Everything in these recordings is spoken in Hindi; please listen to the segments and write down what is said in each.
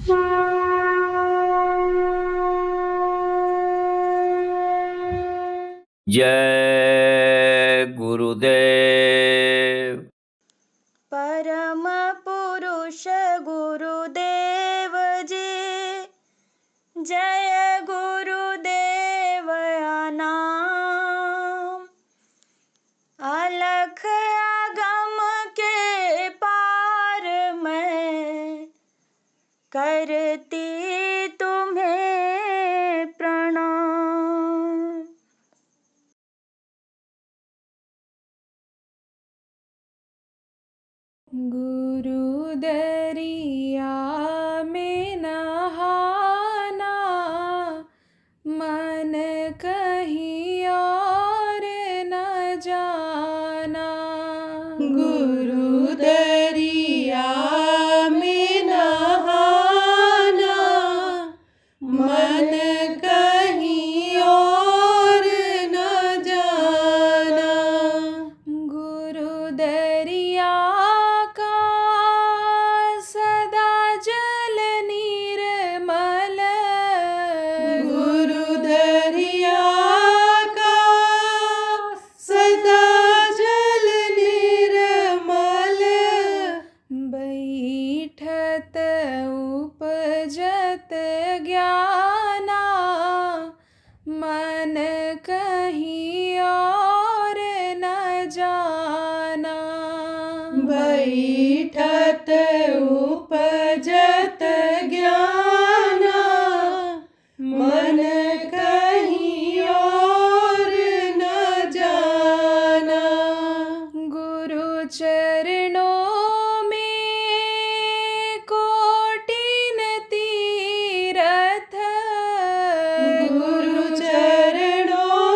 जय गुरुदेव। परम पुरुष गुरुदेव जी, जय गुरुदेव नाम। अलख अगम के पार मैं करती तुम्हें प्रणाम। गुरु दरिया में नहाना, मन कहीं और न जाना। गुरु दरिया में नहाना, मन कहीं और न जाना। गुरु दरिया का सदा जल निर्मल, गुरु दरिया का सदा जल निर्मल, बैठत उपजत ज्ञाना, मन कहीं और न जाना। बैठत उपजत ज्ञाना, मन कहीं और न जाना। गुरु चरणों में कोटिन तीरथ, गुरु चरणों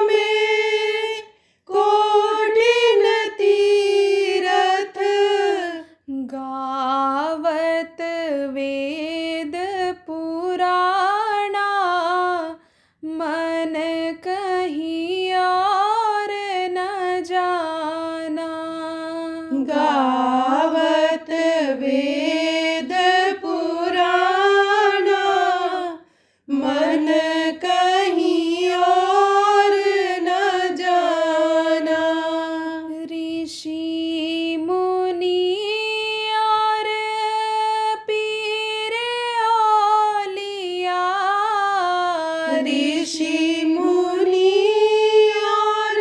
में कोटिन तीरथ, गावत वेद पुराणा, मन कहीं और न जाना। गावत वेद पुराणा, मन कहीं और न जाना। ऋषि मुनि और पीर औलिया, ऋषि मुनि और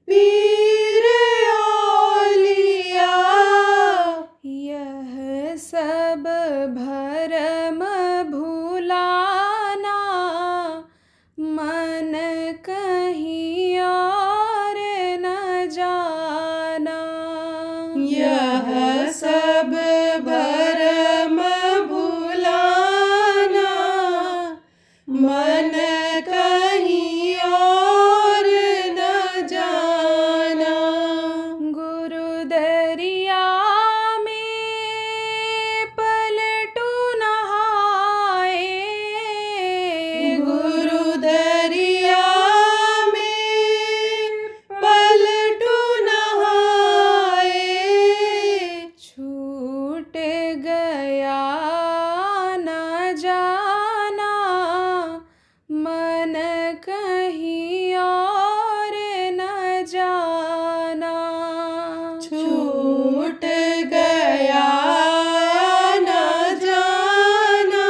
पीर औलिया, यह सब भरम भुलाना, मन कहीं और न जाना। यह सब भरम भुलाना, मन कहीं और न जाना। गुरु दरिया में पलटू नहाए, गुरु दरिया में पलटू नहाए, छूट गया न जाना, मन कहीं और न जाना। छूट गया न जाना,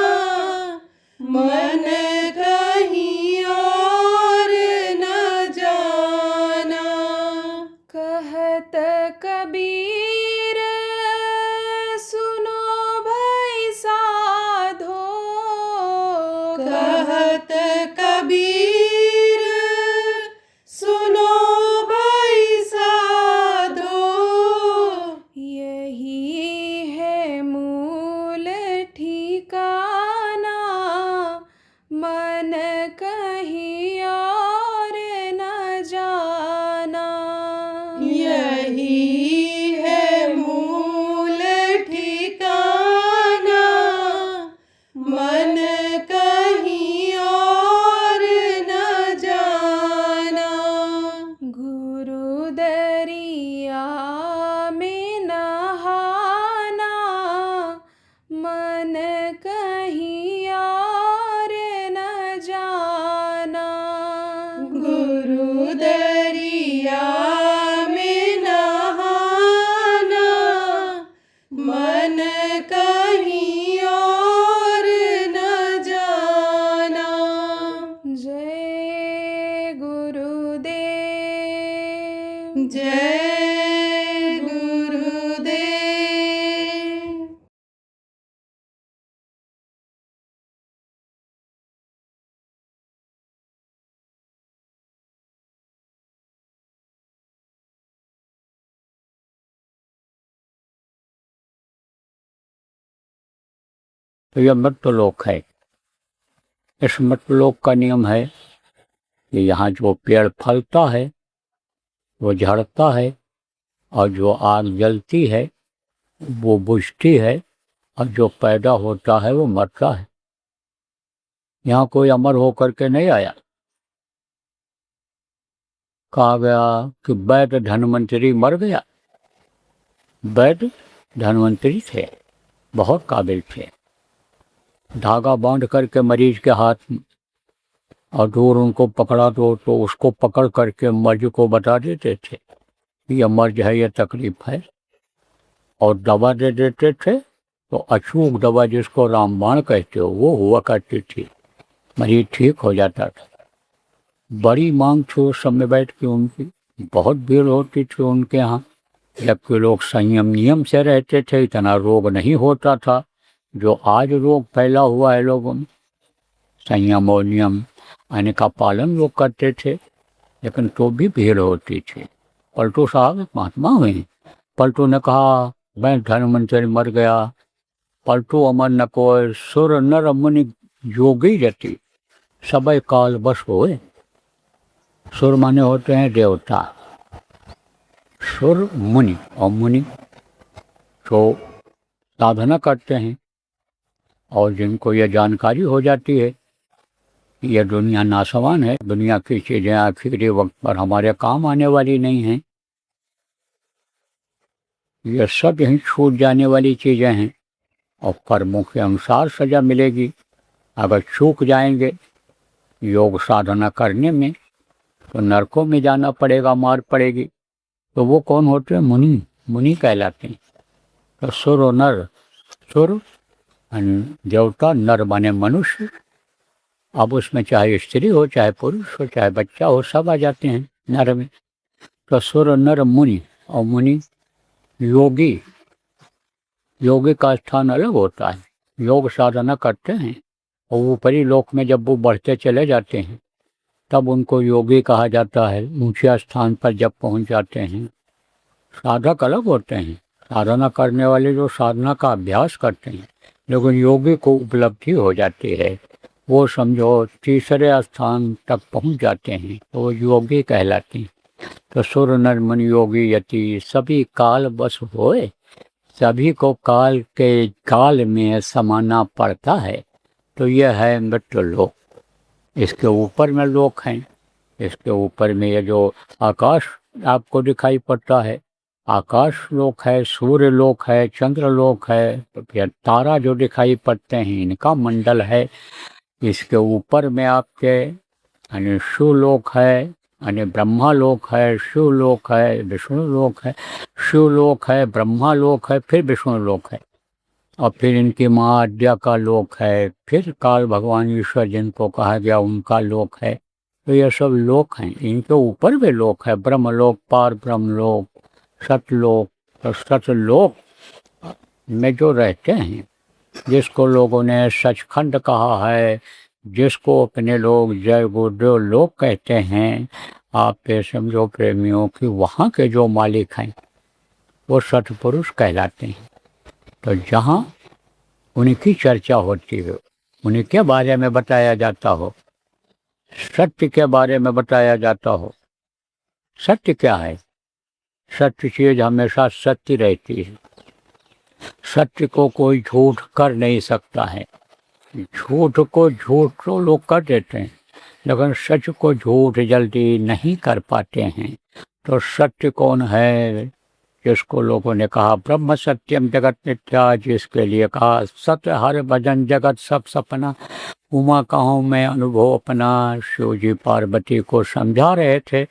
मन कहीं और न जाना। कहत कबीर सुनो भाई साधो, कहत कबीर सुनो भाई साधो, यही है मूल ठिकाना, मन कहीं और न जाना। यही है मूल ठिकाना, मन कहीं और न कहीं और न जाना। जय गुरुदेव। जय गुरुदेव। तो यह मृत्युलोक है। इस मृत्युलोक का नियम है कि यहाँ जो पेड़ फलता है वो झड़ता है, और जो आग जलती है वो बुझती है, और जो पैदा होता है वो मरता है। यहाँ कोई अमर होकर के नहीं आया। कहा गया कि वैद्य धन्वंतरी मर गया। वैद्य धन्वंतरी थे, बहुत काबिल थे। धागा बांध करके मरीज के हाथ में और दूर उनको पकड़ा दो तो उसको पकड़ करके मर्ज को बता देते थे ये मर्ज है, ये तकलीफ है, और दवा दे देते थे। तो अचूक दवा, जिसको रामबाण कहते हो, वो हुआ करती थी। मरीज ठीक हो जाता था। बड़ी मांग थी उस समय बैठ के उनकी, बहुत भीड़ होती थी उनके यहाँ। जबकि लोग संयम नियम से रहते थे, इतना रोग नहीं होता था जो आज रोग फैला हुआ है लोगों में। संयम और नियम आने का पालन लोग करते थे, लेकिन तो भी भीड़ होती थी। पलटू साहब महात्मा हुए। पलटू ने कहा मैं धन्वंतरि मर गया। पलटू अमर न कोय, सुर नर मुनि योगी जति, सबय काल बस होए। सुर माने होते हैं देवता, सुर मुनि, और मुनि तो साधना करते हैं, और जिनको यह जानकारी हो जाती है यह दुनिया नासवान है, दुनिया की चीज़ें आखिरी वक्त पर हमारे काम आने वाली नहीं हैं, यह सब यहीं छूट जाने वाली चीज़ें हैं, और कर्मों के अनुसार सजा मिलेगी। अगर चूक जाएंगे योग साधना करने में तो नरकों में जाना पड़ेगा, मार पड़ेगी। तो वो कौन होते हैं? मुनि, मुनि कहलाते हैं। तो सुर और नर, सुर देवता, नर माने मनुष्य। अब उसमें चाहे स्त्री हो, चाहे पुरुष हो, चाहे बच्चा हो, सब आ जाते हैं नर में। तो सुर, नर, मुनि, और मुनि योगी। योगी का स्थान अलग होता है, योग साधना करते हैं, और ऊपरी लोक में जब वो बढ़ते चले जाते हैं तब उनको योगी कहा जाता है। ऊंचे स्थान पर जब पहुंच जाते हैं, साधक अलग होते हैं, साधना करने वाले जो साधना का अभ्यास करते हैं, लेकिन योगी को उपलब्धि हो जाती है। वो समझो तीसरे स्थान तक पहुंच जाते हैं तो वो योगी कहलाते हैं। तो सुर नर मुनि योगी यति, सभी काल बस होए। सभी को काल के काल में समाना पड़ता है। तो यह है मृत्यु लोक। इसके ऊपर में लोक हैं। इसके ऊपर में ये जो आकाश आपको दिखाई पड़ता है, आकाश लोक है, सूर्य लोक है, चंद्र लोक है, तो फिर तारा जो दिखाई पड़ते हैं इनका मंडल है। इसके ऊपर में आपके यानी शिवलोक है, यानी ब्रह्मा लोक है, शिवलोक है, विष्णु लोक है, शिवलोक है, ब्रह्मा लोक है, फिर विष्णु लोक है, और फिर इनकी माँ आद्या का लोक है, फिर काल भगवान ईश्वर जिनको कहा गया उनका लोक है। तो ये सब लोक हैं। इनके ऊपर भी लोक है, ब्रह्मलोक, पार ब्रह्म लोक, सतलोक। तो सतलोक में जो रहते हैं, जिसको लोगों ने सचखंड कहा है, जिसको अपने लोग जय गुरुदेव लोक कहते हैं, आप ये समझो प्रेमियों कि वहाँ के जो मालिक हैं वो सतपुरुष कहलाते हैं। तो जहाँ उनकी चर्चा होती है, उनके बारे में बताया जाता हो, सत्य के बारे में बताया जाता हो। सत्य क्या है? सत्य चीज हमेशा सत्य रहती है। सत्य को कोई झूठ कर नहीं सकता है। झूठ को झूठ तो लोग कर देते हैं, लेकिन सच को झूठ जल्दी नहीं कर पाते हैं। तो सत्य कौन है? जिसको लोगों ने कहा ब्रह्म सत्यम जगत मिथ्या, जिसके लिए कहा सत्य हर भजन जगत सब सपना, उमा कहूँ मैं अनुभव अपना। शिव जी पार्वती को समझा रहे थे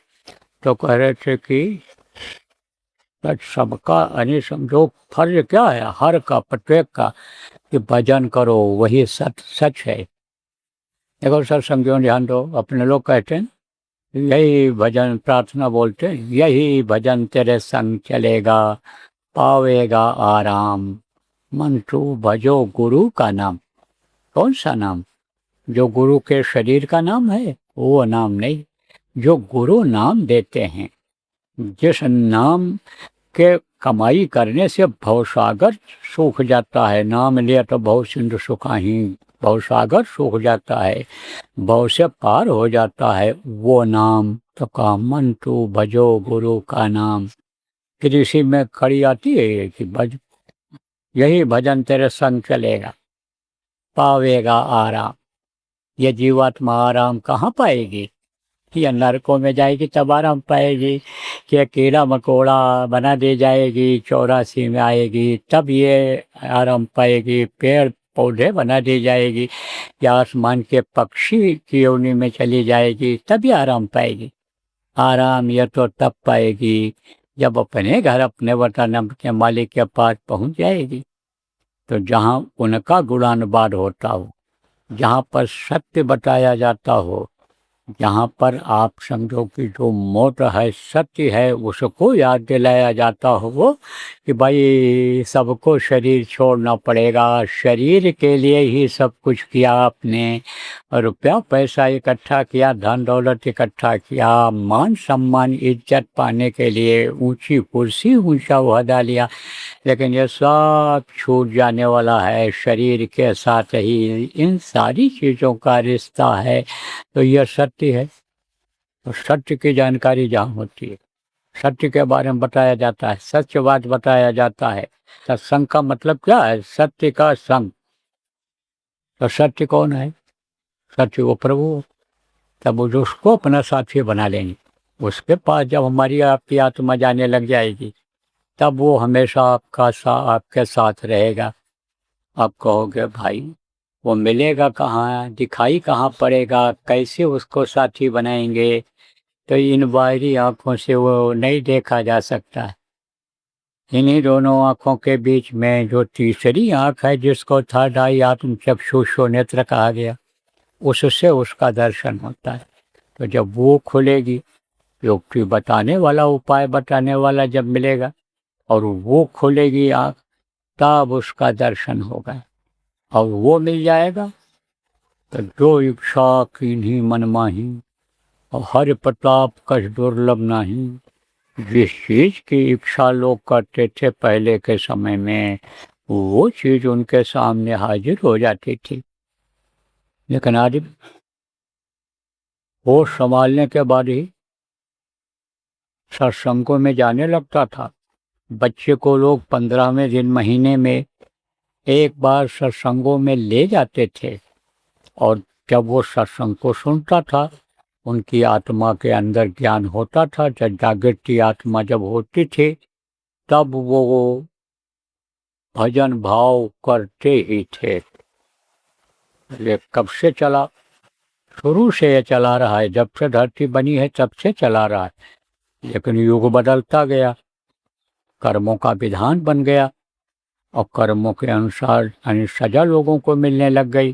तो कह रहे थे कि सच सबका यानी समझो फर्ज क्या है हर का प्रत्येक का कि भजन करो वही सच है। देखो सत्संगियों ध्यान दो, अपने लोग कहते हैं यही भजन प्रार्थना बोलते हैं, यही भजन तेरे संग चलेगा पावेगा आराम, मन तू भजो गुरु का नाम। कौन सा नाम? जो गुरु के शरीर का नाम है वो नाम नहीं, जो गुरु नाम देते हैं। जिस नाम के कमाई करने से भवसागर सूख जाता है, नाम लिया तो भव सिंधु सुखाही, भवसागर सूख जाता है, भव से पार हो जाता है वो नाम। तो कहा मन तू भजो गुरु का नाम। फिर इसी में खड़ी आती है कि भज यही भजन तेरे संग चलेगा पावेगा आराम। ये जीवात्मा आराम कहाँ पाएगी? ये नरकों में जाएगी तब आराम पाएगी, कि कीड़ा मकोड़ा बना दे जाएगी 84 में आएगी तब ये आराम पाएगी, पेड़ पौधे बना दी जाएगी या आसमान के पक्षी की योनि में चली जाएगी तब ये आराम पाएगी। आराम ये तो तब पाएगी जब अपने घर अपने वतन के मालिक के पास पहुंच जाएगी। तो जहाँ उनका गुणानुवाद होता हो, जहाँ पर सत्य बताया जाता हो, जहाँ पर आप समझो कि जो मौत है सत्य है उसको याद दिलाया जाता हो वो कि भाई सबको शरीर छोड़ना पड़ेगा, शरीर के लिए ही सब कुछ किया आपने, रुपया पैसा इकट्ठा किया, धन दौलत इकट्ठा किया, मान सम्मान इज्जत पाने के लिए ऊंची कुर्सी ऊंचा ओहदा लिया, लेकिन ये सब छूट जाने वाला है, शरीर के साथ ही इन सारी चीज़ों का रिश्ता है। तो यह सत्य है। तो सत्य की जानकारी जहाँ होती है, सत्य के बारे में बताया जाता है, सत्यवाद बताया जाता है। सत्संग का मतलब क्या है? सत्य का संग। तो सत्य कौन है? सत्य वो प्रभु। तब उसको अपना साथी बना लेंगे, उसके पास जब हमारी आपकी आत्मा जाने लग जाएगी तब वो हमेशा आपके साथ रहेगा। आप कहोगे भाई वो मिलेगा कहाँ, दिखाई कहाँ पड़ेगा, कैसे उसको साथी बनाएंगे? तो इन बाहरी आँखों से वो नहीं देखा जा सकता है। इन्हीं दोनों आँखों के बीच में जो तीसरी आँख है जिसको थर्ड आई आत्म चक्षुषो नेत्र कहा गया, उससे उसका दर्शन होता है। तो जब वो खुलेगी, युक्ति बताने वाला उपाय बताने वाला जब मिलेगा और वो खुलेगी आँख तब उसका दर्शन होगा। और वो मिल जाएगा तो जो इच्छा कीन्ही मन माही और हर प्रताप कछ दुर्लभ नहीं। जिस चीज की इच्छा लोग करते थे पहले के समय में वो चीज उनके सामने हाजिर हो जाती थी। लेकिन आज वो संभालने के बाद ही सत्संगों में जाने लगता था। बच्चे को लोग 15वें दिन महीने में एक बार सत्संगों में ले जाते थे और जब वो सत्संग को सुनता था उनकी आत्मा के अंदर ज्ञान होता था। जब जागृति आत्मा जब होती थी तब वो भजन भाव करते ही थे। ये कब से चला? शुरू से ये चला रहा है, जब से धरती बनी है तब से चला रहा है। लेकिन युग बदलता गया, कर्मों का विधान बन गया और कर्मों के अनुसार यानी सजा लोगों को मिलने लग गई।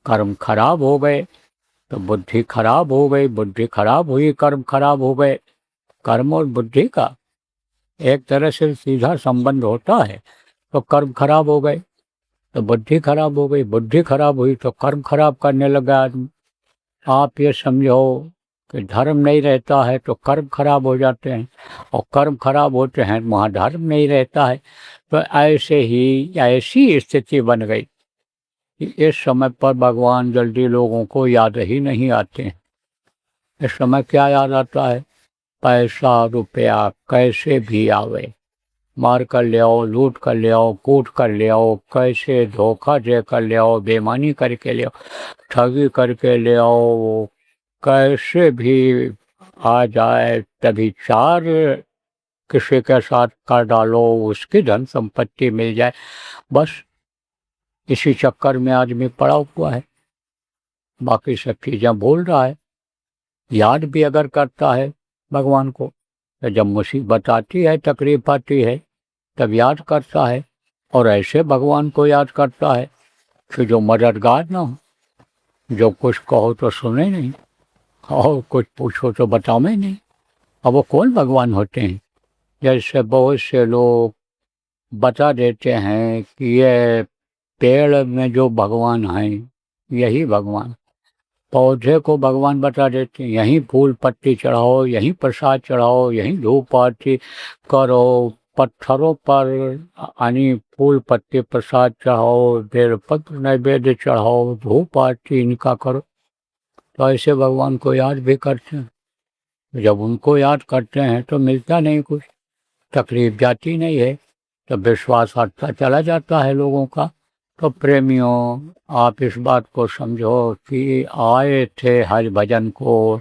कर्म खराब हो गए तो बुद्धि खराब हो गई, बुद्धि खराब हुई कर्म खराब हो गए। कर्म और बुद्धि का एक तरह से सीधा संबंध होता है। तो कर्म खराब हो गए तो बुद्धि खराब हो गई, बुद्धि खराब हुई तो कर्म खराब करने लगा आदमी। आप ये समझो कि धर्म नहीं रहता है तो कर्म खराब हो जाते हैं और कर्म खराब होते हैं वहाँ धर्म नहीं रहता है। तो ऐसे ही ऐसी स्थिति बन गई कि इस समय पर भगवान जल्दी लोगों को याद ही नहीं आते हैं। इस समय क्या याद आता है? पैसा रुपया कैसे भी आवे, मार कर ले आओ, लूट कर ले आओ, कूट कर ले आओ, कैसे धोखा दे कर ले आओ, बेईमानी करके ले आओ, ठगी करके ले आओ, कैसे भी आ जाए तभी चार किसी के साथ कर डालो, उसकी धन संपत्ति मिल जाए। बस इसी चक्कर में आदमी पड़ा हुआ है, बाकी सब चीज़ें भूल रहा है। याद भी अगर करता है भगवान को तो जब मुसीबत आती है, तकलीफ आती है, तब याद करता है। और ऐसे भगवान को याद करता है कि जो मददगार ना हो, जो कुछ कहो तो सुने नहीं और कुछ पूछो तो बतावे नहीं। अब वो कौन भगवान होते हैं? जैसे बहुत से लोग बता देते हैं कि ये पेड़ में जो भगवान हैं यही भगवान, पौधे को भगवान बता देते हैं, यहीं फूल पत्ती चढ़ाओ, यहीं प्रसाद चढ़ाओ, यहीं धूप आरती करो, पत्थरों पर यानी फूल पत्ती प्रसाद चढ़ाओ, बेलपत्र नैवेद्य चढ़ाओ, धूप आरती इनका करो। तो ऐसे भगवान को याद भी करते हैं। जब उनको याद करते हैं तो मिलता नहीं कुछ, तकलीफ जाती नहीं है, तो विश्वास हटता चला जाता है लोगों का। तो प्रेमियों, आप इस बात को समझो कि आए थे हरि भजन को और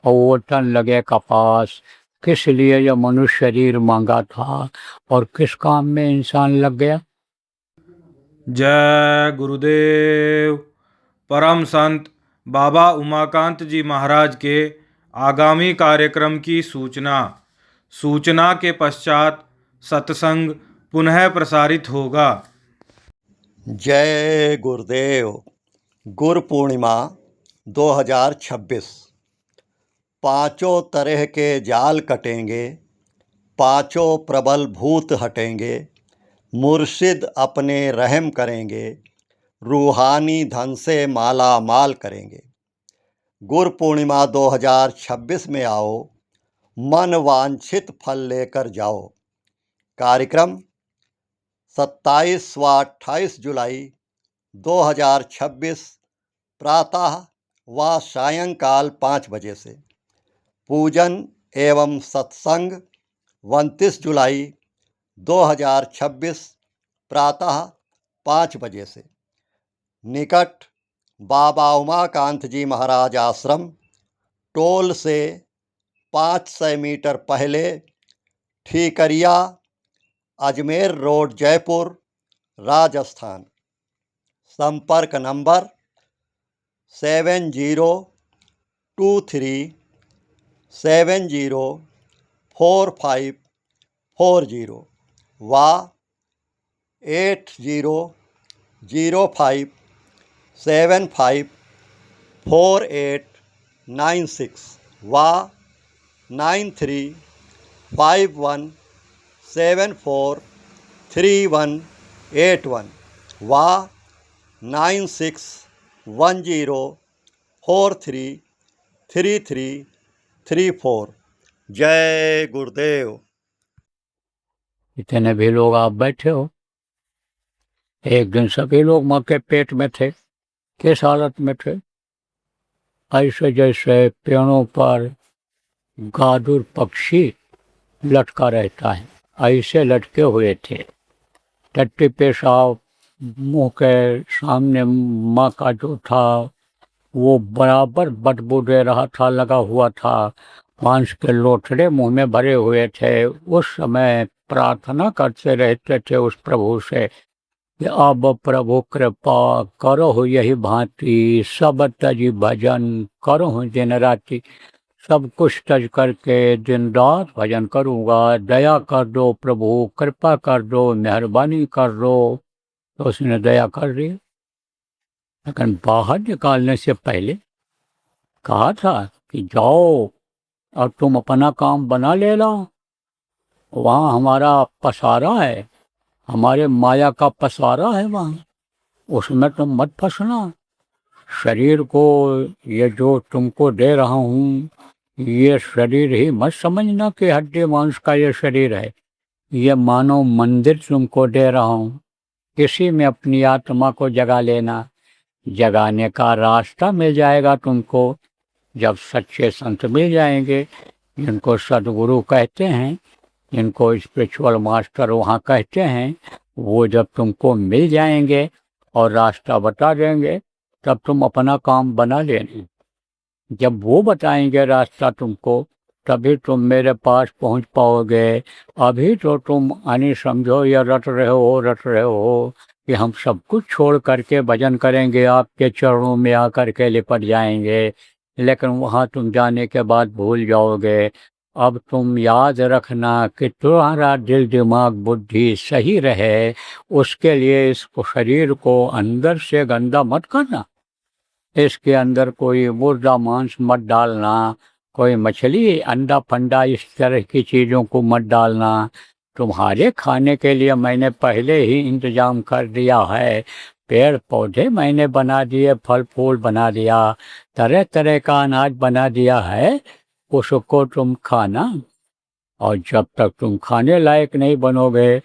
वो तन लगे कपास, किस लिए यह मनुष्य शरीर मांगा था और किस काम में इंसान लग गया। जय गुरुदेव। परम संत बाबा उमाकांत जी महाराज के आगामी कार्यक्रम की सूचना के पश्चात सत्संग पुनः प्रसारित होगा। जय गुरुदेव। गुरु पूर्णिमा 2026। पांचों तरह के जाल कटेंगे, पांचों प्रबल भूत हटेंगे, मुर्शिद अपने रहम करेंगे, रूहानी धन से माला माल करेंगे। गुरु पूर्णिमा 2026 में आओ, मन वांछित फल लेकर जाओ। कार्यक्रम 27 व 28 जुलाई 2026 प्रातः व सायंकाल 5 बजे से। पूजन एवं सत्संग 29 जुलाई 2026 प्रातः 5 बजे से। निकट बाबा उमाकांत जी महाराज आश्रम, टोल से 500 मीटर पहले, ठीकरिया, अजमेर रोड, जयपुर, राजस्थान। संपर्क नंबर 7023704540 व 8005754896 व 9351743181 व 9610433334। जय गुरुदेव। इतने भी लोग आप बैठे हो, एक दिन सभी लोग माँ के पेट में थे। किस हालत में थे? ऐसे जैसे पेड़ों पर गादुर पक्षी लटका रहता है, ऐसे लटके हुए थे। टट्टी पेशाब मुंह के सामने माँ का जो था वो बराबर बदबू दे रहा था, लगा हुआ था। मांस के लोथड़े मुंह में भरे हुए थे। उस समय प्रार्थना करते रहते थे उस प्रभु से कि अब प्रभु कृपा करो यही भांति, सब तजी भजन करो दिन राति। सब कुछ तज करके दिन रात भजन करूँगा, दया कर दो प्रभु, कृपा कर दो, मेहरबानी कर दो। तो उसने दया कर दी, लेकिन बाहर निकालने से पहले कहा था कि जाओ और तुम अपना काम बना ले लो, वहाँ हमारा पसारा है, हमारे माया का पसारा है वहाँ, उसमें तुम मत फंसना। शरीर को ये जो तुमको दे रहा हूँ, ये शरीर ही मत समझना कि हड्डी मांस का ये शरीर है। ये मानव मंदिर तुमको दे रहा हूँ, इसी में अपनी आत्मा को जगा लेना। जगाने का रास्ता मिल जाएगा तुमको जब सच्चे संत मिल जाएंगे, जिनको सदगुरु कहते हैं, जिनको स्पिरिचुअल मास्टर वहाँ कहते हैं। वो जब तुमको मिल जाएंगे और रास्ता बता देंगे, तब तुम अपना काम बना लेना। जब वो बताएंगे रास्ता तुमको, तभी तुम मेरे पास पहुंच पाओगे। अभी तो तुम आनी समझो या रट रहे हो कि हम सब कुछ छोड़ करके भजन करेंगे, आपके चरणों में आकर के लिपट जाएंगे। लेकिन वहाँ तुम जाने के बाद भूल जाओगे, अब तुम याद रखना कि तुम्हारा दिल दिमाग बुद्धि सही रहे, उसके लिए इस शरीर को अंदर से गंदा मत करना। इसके अंदर कोई मुर्दा मांस मत डालना, कोई मछली अंडा फंडा इस तरह की चीज़ों को मत डालना। तुम्हारे खाने के लिए मैंने पहले ही इंतजाम कर दिया है। पेड़ पौधे मैंने बना दिए, फल फूल बना दिया, तरह तरह का अनाज बना दिया है, उसको तुम खाना। और जब तक तुम खाने लायक नहीं बनोगे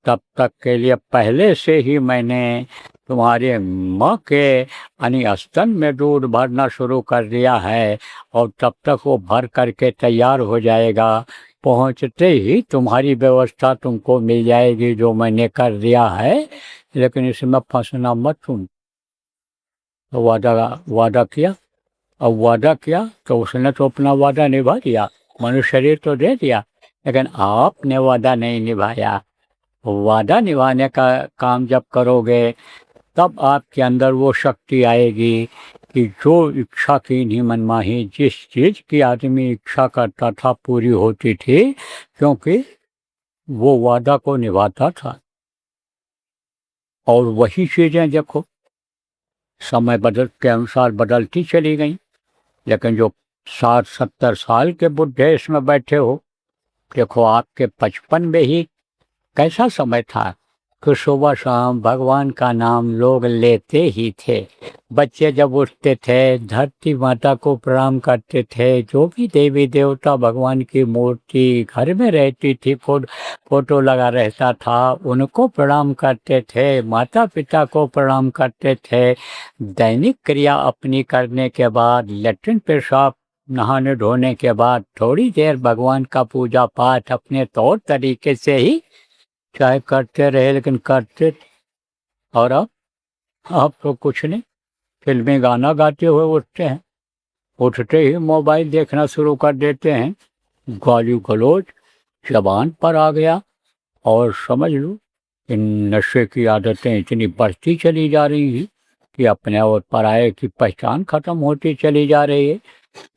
तब तक के लिए पहले से ही मैंने तुम्हारे माँ के यानी स्तन में दूध भरना शुरू कर दिया है, और तब तक वो भर करके तैयार हो जाएगा। पहुँचते ही तुम्हारी व्यवस्था तुमको मिल जाएगी जो मैंने कर दिया है, लेकिन इसमें फंसना मत तुम। तो वादा किया। अब वादा किया तो उसने तो अपना वादा निभा दिया, मनुष्य शरीर तो दे दिया, लेकिन आपने वादा नहीं निभाया। वादा निभाने का काम जब करोगे तब आपके अंदर वो शक्ति आएगी कि जो इच्छा की नहीं मनमाही, जिस चीज़ की आदमी इच्छा करता था पूरी होती थी, क्योंकि वो वादा को निभाता था। और वही चीज़ें देखो समय बदल के अनुसार बदलती चली गई, लेकिन जो 60-70 साल के बुढ़े इसमें बैठे हो, देखो आपके 55 में ही कैसा समय था कि सुबह शाम भगवान का नाम लोग लेते ही थे। बच्चे जब उठते थे धरती माता को प्रणाम करते थे, जो भी देवी देवता भगवान की मूर्ति घर में रहती थी, फोटो लगा रहता था, उनको प्रणाम करते थे, माता पिता को प्रणाम करते थे। दैनिक क्रिया अपनी करने के बाद, लैट्रिन पेशाब नहाने धोने के बाद थोड़ी देर भगवान का पूजा पाठ अपने तौर तरीके से ही चाहे करते रहे, लेकिन करते। और अब तो कुछ नहीं, फिल्मी गाना गाते हुए उठते हैं, उठते ही मोबाइल देखना शुरू कर देते हैं, गाली गलौज जबान पर आ गया। और समझ लो इन नशे की आदतें इतनी बढ़ती चली जा रही हैं कि अपने और पराये की पहचान खत्म होती चली जा रही है।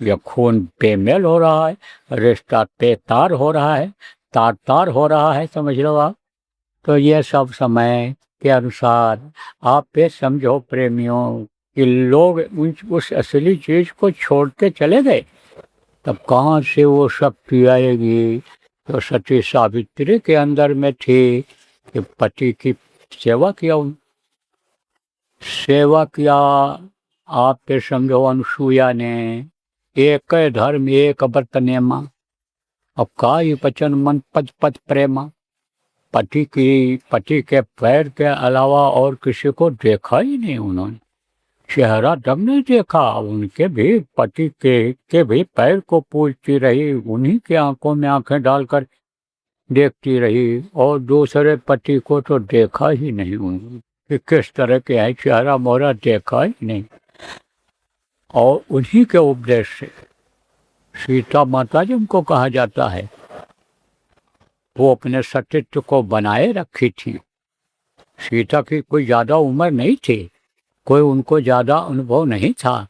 यह खून बेमेल हो रहा है, रिश्ता बेतार हो रहा है, तार तार हो रहा है, समझ लो आप। तो ये सब समय के अनुसार आप ये समझो प्रेमियों कि लोग उस असली चीज़ को छोड़ते चले गए, तब कहाँ से वो शक्ति आएगी तो सती सावित्री के अंदर में थी कि पति की सेवा किया, सेवा किया। आप ये समझो अनसुईया ने एक धर्म एक व्रत नेमा, अब काई वचन मन पद पद प्रेमा। पति के पैर के अलावा और किसी को देखा ही नहीं उन्होंने, चेहरा तक नहीं देखा। उनके भी पति के भी पैर को पूजती रही, उन्हीं के आंखों में आंखें डालकर देखती रही, और दूसरे पति को तो देखा ही नहीं उन्होंने कि किस तरह के है, चेहरा मोहरा देखा ही नहीं। और उन्हीं के उपदेश से सीता माता जिनको कहा जाता है, वो अपने सतीत्व को बनाए रखी थी। सीता की कोई ज़्यादा उम्र नहीं थी, कोई उनको ज़्यादा अनुभव नहीं था,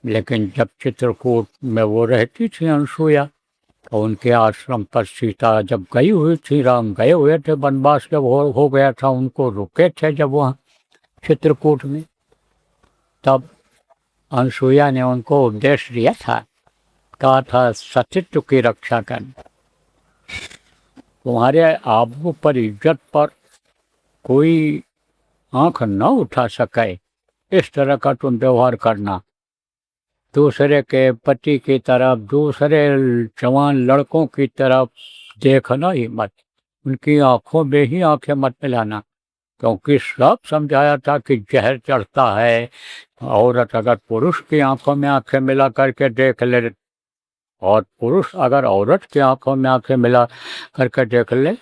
लेकिन जब चित्रकूट में वो रहती थी अनसुईया, तो उनके आश्रम पर सीता जब गई हुई थी, राम गए हुए थे वनवास, जब हो गया था, उनको रुके थे जब वहाँ चित्रकूट में, तब अनसुईया ने उनको उपदेश दिया था, कहा था सतीत्व की रक्षा करना, तुम्हारे आबरू पर इज्जत पर कोई आंख न उठा सके, इस तरह का तुम व्यवहार करना। दूसरे के पति की तरफ, दूसरे जवान लड़कों की तरफ देखना ही मत, उनकी आंखों में ही आंखें मत मिलाना, क्योंकि सब समझाया था कि जहर चढ़ता है। औरत अगर पुरुष की आंखों में आंखें मिला करके देख ले, और पुरुष अगर औरत की आंखों में आंखें मिला करके देख ले,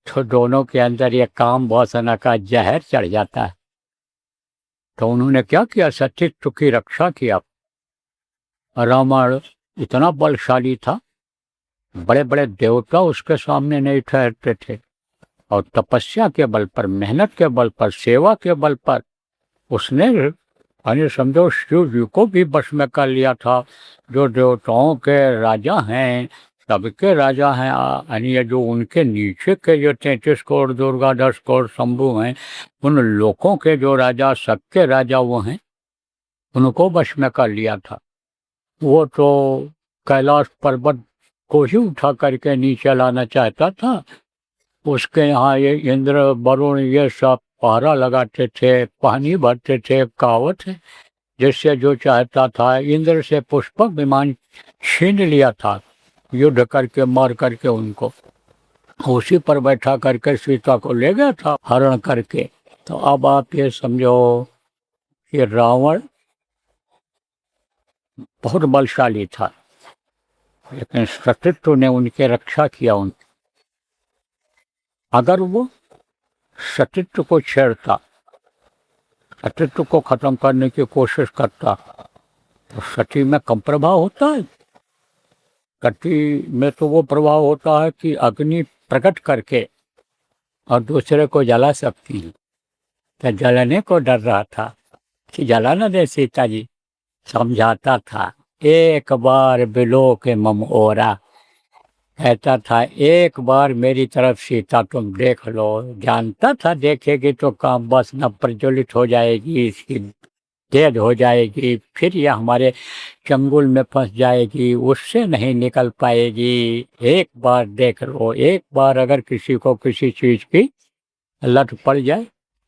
तो दोनों के अंदर ये काम वासना का जहर चढ़ जाता है। तो उन्होंने क्या किया, सतीत्व की रक्षा किया। रावण इतना बलशाली था, बड़े बड़े देवता उसके सामने नहीं ठहरते थे, और तपस्या के बल पर, मेहनत के बल पर, सेवा के बल पर उसने यानी समझो शिव जी को भी बस में कर लिया था। जो देवताओं के राजा हैं, सबके राजा हैं, यानी ये जो उनके नीचे के जो 33 करोड़ दुर्गा 10 करोड़ शंभू हैं, उन लोगों के जो राजा, सबके राजा वो हैं, उनको वश में कर लिया था। वो तो कैलाश पर्वत को ही उठा करके नीचे लाना चाहता था। उसके यहाँ ये इंद्र वरुण ये सब पहरा लगाते थे, पानी भरते थे, कहावत है, जिससे जो चाहता था। इंद्र से पुष्पक विमान छीन लिया था, युद्ध करके मार करके उनको, उसी पर बैठा करके सीता को ले गया था हरण करके। तो अब आप ये समझो कि रावण बहुत बलशाली था, लेकिन सतीत्व ने उनकी रक्षा किया। अगर वो सतीत्व को छेड़ता, सतीत्व को खत्म करने की कोशिश करता, तो सती में कम प्रभाव होता है। सती में तो वो प्रभाव होता है कि अग्नि प्रकट करके और दूसरे को जला सकती है। तो जलने को डर रहा था कि जला न दे सीता जी, समझाता था, एक बार बिलो के मम ओरा, कहता था एक बार मेरी तरफ सीता तुम देख लो। जानता था देखेगी तो काम बस न प्रज्वलित हो जाएगी, इसकी कैद हो जाएगी, फिर यह हमारे चंगुल में फंस जाएगी, उससे नहीं निकल पाएगी। एक बार देख लो, एक बार अगर किसी को किसी चीज की लत पड़ जाए,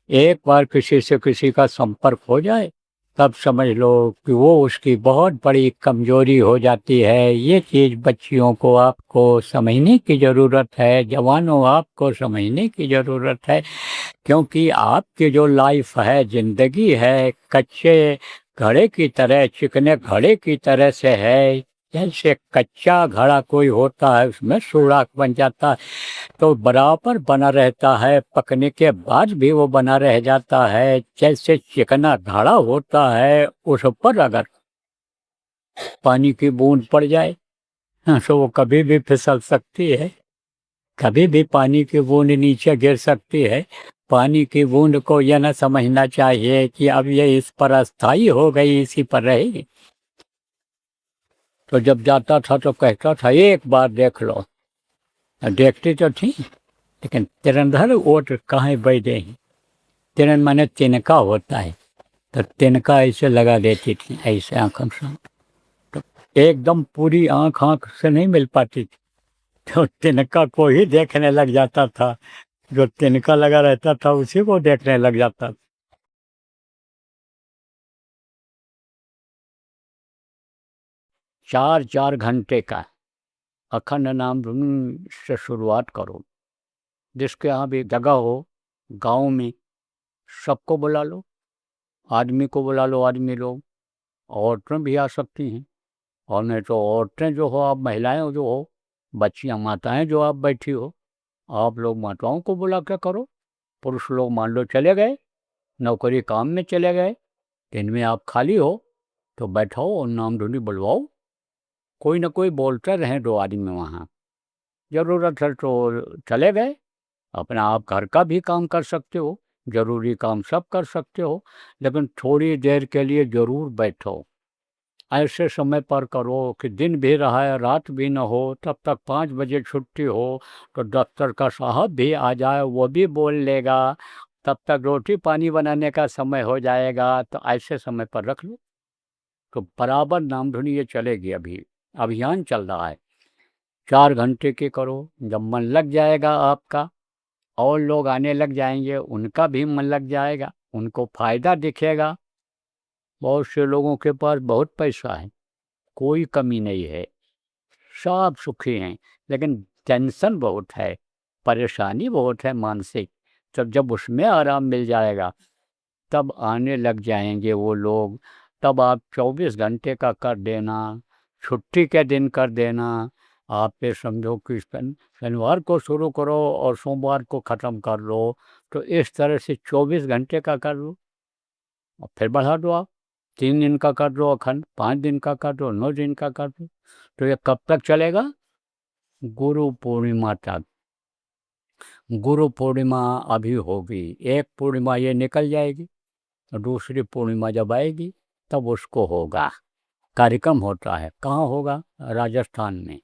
एक बार किसी से किसी का संपर्क हो जाए, तब समझ लो कि वो उसकी बहुत बड़ी कमजोरी हो जाती है। ये चीज़ बच्चियों को आपको समझने की ज़रूरत है, जवानों आपको समझने की ज़रूरत है, क्योंकि आपकी जो लाइफ है, ज़िंदगी है, कच्चे घड़े की तरह, चिकने घड़े की तरह से है। जैसे कच्चा घड़ा कोई होता है, उसमें सुराख बन जाता है तो बराबर बना रहता है, पकने के बाद भी वो बना रह जाता है। जैसे चिकना घड़ा होता है, उस पर अगर पानी की बूंद पड़ जाए तो वो कभी भी फिसल सकती है, कभी भी पानी की बूंद नीचे गिर सकती है। पानी की बूंद को यह न समझना चाहिए कि अब ये इस पर अस्थायी हो गई, इसी पर रहेगी। तो जब जाता था तो कहता था एक बार देख लो। देखती तो थी, लेकिन तिरंधर ओट कहाँ बैठे हैं। तिरन माने तिनका होता है, तो तिनका ऐसे लगा देती थी, ऐसे आंखों से, तो एकदम पूरी आंख से नहीं मिल पाती थी, तो तिनका को ही देखने लग जाता था। जो तिनका लगा रहता था उसी को देखने लग जाता था। चार 4 घंटे का अखंड नाम धुन से शुरुआत करो। जिसके यहाँ भी जगह हो, गांव में सबको बुला लो, आदमी को बुला लो, आदमी लोग, औरतें भी आ सकती हैं, और नहीं तो औरतें जो हो, आप महिलाएं जो हो, बच्चियां माताएं जो आप बैठी हो, आप लोग माताओं को बुला के करो। पुरुष लोग मान लो चले गए, नौकरी काम में चले गए, दिन में आप खाली हो तो बैठाओ और नाम धुनी बुलवाओ। कोई ना कोई बोलते रहें 2 आदमी वहाँ। ज़रूरत है तो चले गए, अपना आप घर का भी काम कर सकते हो, ज़रूरी काम सब कर सकते हो, लेकिन थोड़ी देर के लिए ज़रूर बैठो। ऐसे समय पर करो कि दिन भी रहा है, रात भी न हो, तब तक 5 बजे छुट्टी हो तो दफ्तर का साहब भी आ जाए, वो भी बोल लेगा, तब तक रोटी पानी बनाने का समय हो जाएगा। तो ऐसे समय पर रख लो तो बराबर नाम धुनी ये चलेगी। अभी अभियान चल रहा है, 4 घंटे की करो। जब मन लग जाएगा आपका, और लोग आने लग जाएंगे, उनका भी मन लग जाएगा, उनको फायदा दिखेगा। बहुत से लोगों के पास बहुत पैसा है, कोई कमी नहीं है, सब सुखी हैं, लेकिन टेंशन बहुत है, परेशानी बहुत है मानसिक। तब जब उसमें आराम मिल जाएगा, तब आने लग जाएंगे वो लोग। तब आप 24 घंटे का कर देना, छुट्टी के दिन कर देना। आप ये समझो कि शनिवार को शुरू करो और सोमवार को ख़त्म कर लो, तो इस तरह से 24 घंटे का कर लो और फिर बढ़ा दो। आप 3 दिन का कर दो अखंड, 5 दिन का कर दो, 9 दिन का कर दो। तो ये कब तक चलेगा? गुरु पूर्णिमा तक। गुरु पूर्णिमा अभी होगी, एक पूर्णिमा ये निकल जाएगी, और दूसरी पूर्णिमा जब आएगी तब उसको होगा। कार्यक्रम होता है, कहाँ होगा? राजस्थान में।